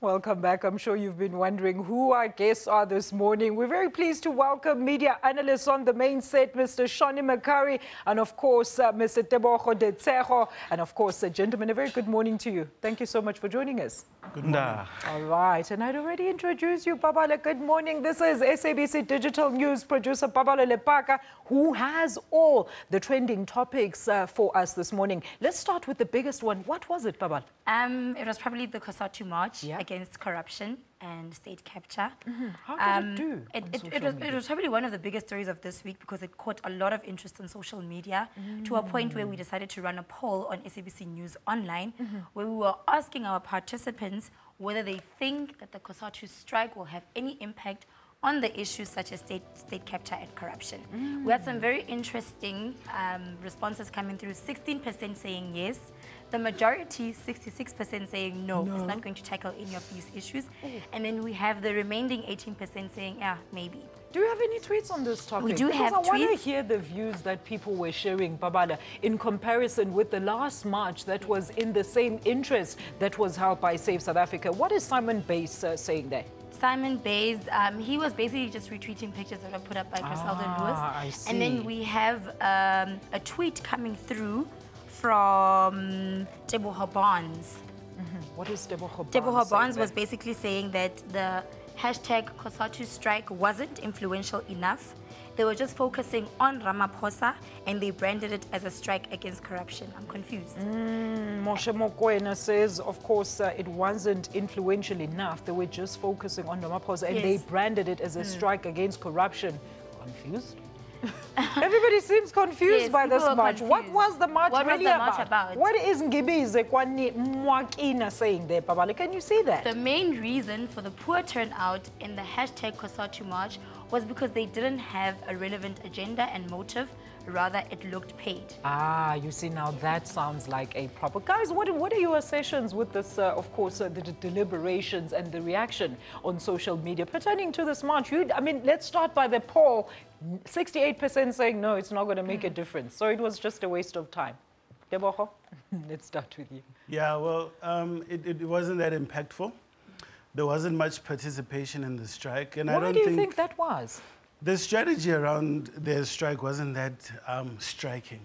Welcome back. I'm sure you've been wondering who our guests are this morning. We're very pleased to welcome media analysts on the main set, Mr. Shawnee McCurry, and of course, Mr. Tebogo Detsejo. And of course, gentlemen, a very good morning to you. Thank you so much for joining us. Good morning. All right, and I'd already introduced you, Paballo. Good morning. This is SABC Digital News producer Paballo Lephaka, who has all the trending topics for us this morning. Let's start with the biggest one. What was it, Paballo? It was probably the COSATU march against corruption and state capture. How did it do? It was probably one of the biggest stories of this week because it caught a lot of interest on social media to a point where we decided to run a poll on SABC News Online where we were asking our participants whether they think that the COSATU strike will have any impact on the issues such as state capture and corruption. We had some very interesting responses coming through, 16% saying yes, the majority, 66% saying no, it's not going to tackle any of these issues. And then we have the remaining 18% saying, yeah, maybe. Do you have any tweets on this topic? We do have tweets. I want to hear the views that people were sharing, Paballo, in comparison with the last march that was in the same interest that was held by Save South Africa. What is Simon Bays saying there? Simon Bays, he was basically just retweeting pictures that were put up by Griselda Lewis. I see. And then we have a tweet coming through from Tebogo Barnes. What is Tebogo Barnes? Tebogo Barnes was basically saying that the hashtag COSATU strike wasn't influential enough. They were just focusing on Ramaphosa and they branded it as a strike against corruption. I'm confused. Moshe Mokoena says, of course, it wasn't influential enough. They were just focusing on Ramaphosa and they branded it as a strike against corruption. Confused? Everybody seems confused by this march. What was the march really about? What is Ngibize Kwani Mwakina saying there, Paballo? Can you see that? The main reason for the poor turnout in the hashtag COSATU march was because they didn't have a relevant agenda and motive. Rather, it looked paid. You see, now that sounds like a proper... Guys, what are your sessions with this, of course, the deliberations and the reaction on social media pertaining to this march? I mean, let's start by the poll. 68% saying, no, it's not going to make a difference. So it was just a waste of time. Tebogo, let's start with you. Yeah, well, it wasn't that impactful. There wasn't much participation in the strike. And Why do you think that was? The strategy around the strike wasn't that striking.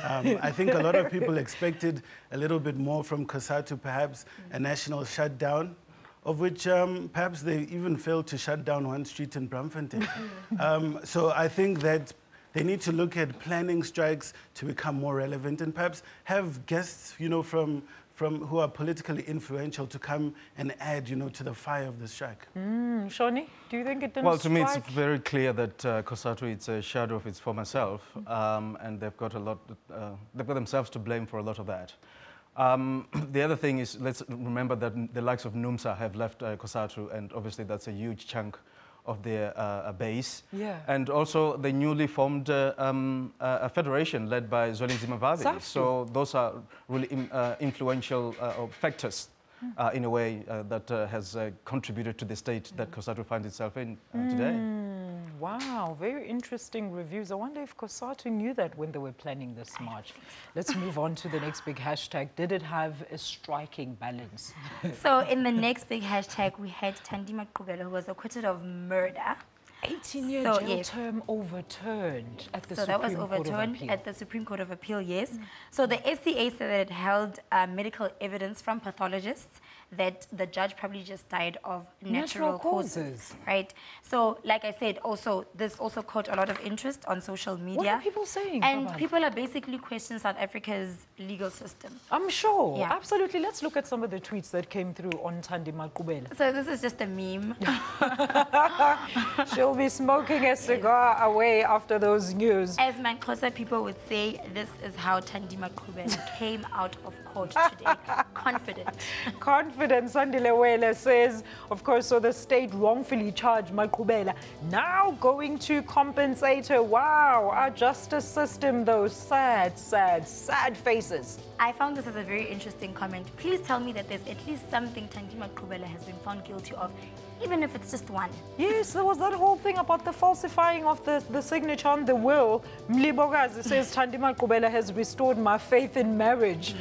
I think a lot of people expected a little bit more from COSATU, perhaps a national shutdown, of which perhaps they even failed to shut down one street in Braamfontein. So I think that they need to look at planning strikes to become more relevant and perhaps have guests, you know, from who are politically influential to come and add, to the fire of the strike. Shawnee, do you think it didn't Well, to me, strike? it's very clear that COSATU is a shadow of its former self, and they've got they've got themselves to blame for a lot of that. The other thing is, let's remember that the likes of NUMSA have left COSATU, and obviously that's a huge chunk of their base. Yeah. And also the newly formed a federation led by Zwelinzima Vavi. So those are really influential factors in a way that has contributed to the state that COSATU finds itself in today. Wow, very interesting reviews. I wonder if COSATU knew that when they were planning this march. Let's move on to the next big hashtag. Did it have a striking balance? So in the next big hashtag, we had Thandima Gqubela, who was acquitted of murder. 18-year jail term overturned at the Supreme Court of Appeal. So that was overturned at the Supreme Court of Appeal, yes. So the SCA said that it held medical evidence from pathologists that the judge probably just died of natural causes. Right? So, like I said, this also caught a lot of interest on social media. What are people saying? And people are basically questioning South Africa's legal system. I'm sure. Yeah. Absolutely. Let's look at some of the tweets that came through on Thandima Gqubela. So this is just a meme. She'll be smoking a cigar away after those news. As Manxhosa people would say, this is how Thandima Gqubela came out of court today. Confident. Confident. Sandile says, of course, so the state wrongfully charged Gqubela, now going to compensate her. Wow, our justice system, those sad, sad, sad faces. I found this as a very interesting comment. Please tell me that there's at least something Thandima Gqubela has been found guilty of, even if it's just one. Yes, there was that whole thing about the falsifying of the signature on the will. Mlibokazi says Thandima Gqubela has restored my faith in marriage.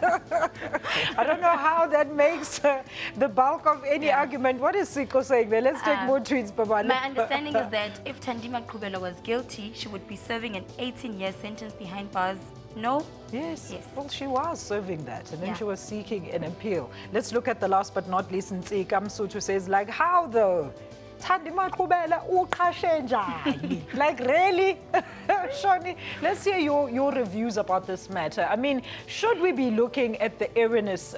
I don't know how that makes the bulk of any argument. What is Siko saying there? Let's take more tweets, Paballo. My understanding is that if Tandima Qubela was guilty, she would be serving an 18-year sentence behind bars. No? Yes. Yes. Well, she was serving that, and then Yeah. she was seeking an appeal. Let's look at the last but not least. Nsika Msutu says, like, how though? Tandima Qubela uqashe njani? Like, really? Shani, let's hear your reviews about this matter. I mean, should we be looking at the erroneous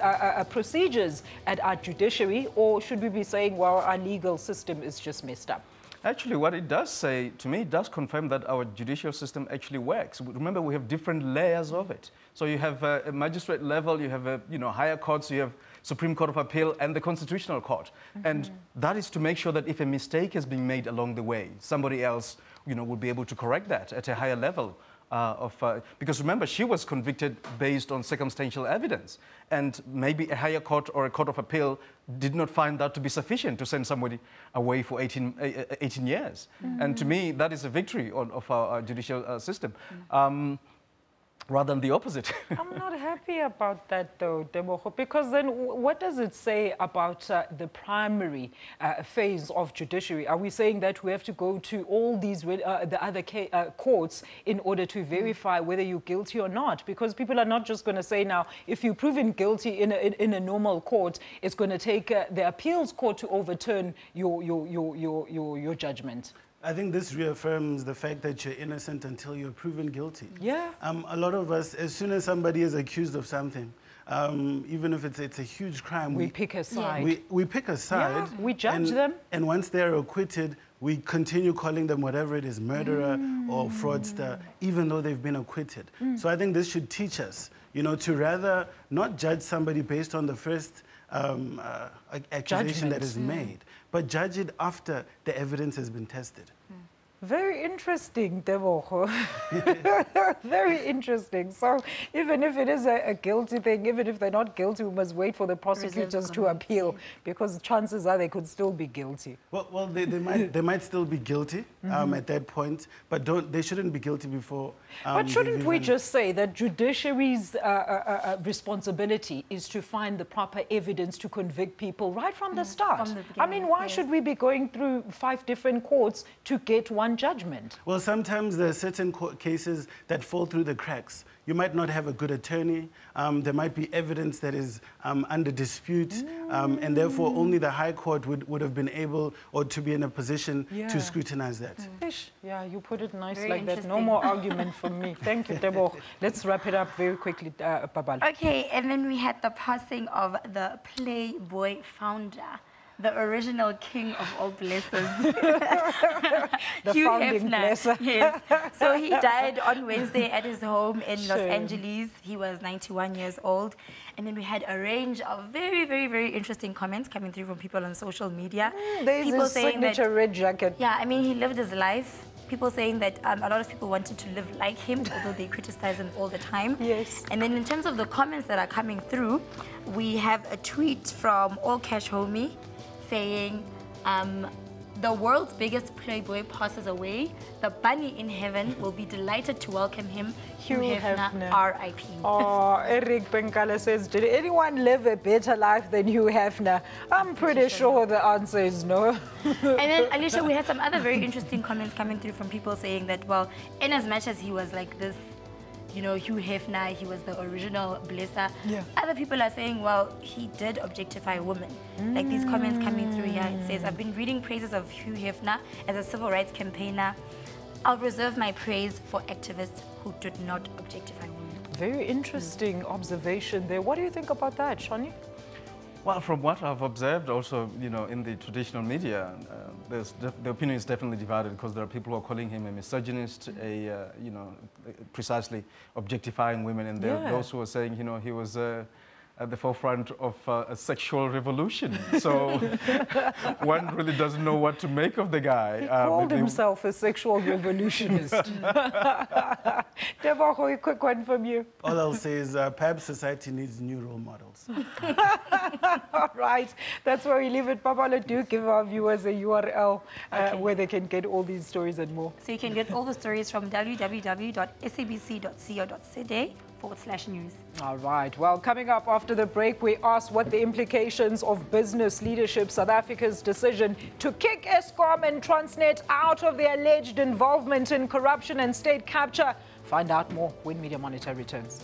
procedures at our judiciary, or should we be saying, well, our legal system is just messed up? Actually, what it does say, to me, it does confirm that our judicial system actually works. Remember, we have different layers of it. So you have a magistrate level, you have higher courts, you have Supreme Court of Appeal and the Constitutional Court. And that is to make sure that if a mistake has been made along the way, somebody else, will be able to correct that at a higher level. Because remember, she was convicted based on circumstantial evidence, and maybe a higher court or a court of appeal did not find that to be sufficient to send somebody away for 18 years. And to me, that is a victory of our judicial system. Rather than the opposite. I'm not happy about that, though, Tebogo, because then what does it say about the primary phase of judiciary? Are we saying that we have to go to all these the other courts in order to verify whether you're guilty or not? Because people are not just going to say now, if you're proven guilty in a normal court, it's going to take the appeals court to overturn your judgment. I think this reaffirms the fact that you're innocent until you're proven guilty. Yeah. A lot of us, as soon as somebody is accused of something, even if it's a huge crime, we pick a side. We pick a side. Yeah, we judge them. And once they're acquitted, we continue calling them whatever it is, murderer or fraudster, even though they've been acquitted. So I think this should teach us, to rather not judge somebody based on the first accusation that is made, but judge it after the evidence has been tested. Very interesting, Tebogo. Very interesting. So even if it is a guilty thing, even if they're not guilty, we must wait for the prosecutors to appeal, because chances are they could still be guilty. Well, they might still be guilty at that point, but they shouldn't be guilty before. But shouldn't we just say that judiciary's responsibility is to find the proper evidence to convict people right from the start? I mean, why should we be going through 5 different courts to get one judgment? Well, sometimes there are certain cases that fall through the cracks. You might not have a good attorney. There might be evidence that is under dispute, and therefore only the High Court would have been able or to be in a position to scrutinize that. Yeah, you put it nice Very like that. No more argument from me. Thank you, Tebogo. Let's wrap it up very quickly, Paballo. Okay, and then we had the passing of the Playboy founder, the original king of all blessers. The Hugh founding Hefner. blesser. Yes. So he died on Wednesday at his home in Los Angeles. He was 91 years old. And then we had a range of very, very, very interesting comments coming through from people on social media. There's people his signature red jacket. Yeah, I mean, he lived his life. People saying that a lot of people wanted to live like him, although they criticize him all the time. Yes. And then in terms of the comments that are coming through, we have a tweet from All Cash Homie saying, the world's biggest playboy passes away. The bunny in heaven will be delighted to welcome him. Hugh Hefner, R.I.P. Oh, Eric Benkala says, did anyone live a better life than Hugh Hefner? I'm pretty sure the answer is no. And then, Alicia, we had some other very interesting comments coming through from people saying that, well, in as much as he was like this, Hugh Hefner, he was the original blesser. Yeah. Other people are saying, well, he did objectify women. Like these comments coming through here, it says, I've been reading praises of Hugh Hefner as a civil rights campaigner. I'll reserve my praise for activists who did not objectify women. Very interesting observation there. What do you think about that, Shani? Well, from what I've observed also, in the traditional media, the opinion is definitely divided, because there are people who are calling him a misogynist, precisely objectifying women, and there are those who are saying, he was at the forefront of a sexual revolution. So one really doesn't know what to make of the guy. He called himself a sexual revolutionist. Tebogo, a quick one from you. All I'll say is perhaps society needs new role models. All right, that's where we leave it. Paballo, do give our viewers a URL where they can get all these stories and more. So you can get all the stories from www.sabc.co.za/news. All right, well, coming up after the break, we asked what the implications of business leadership, South Africa's decision to kick Eskom and Transnet out of their alleged involvement in corruption and state capture. Find out more when Media Monitor returns.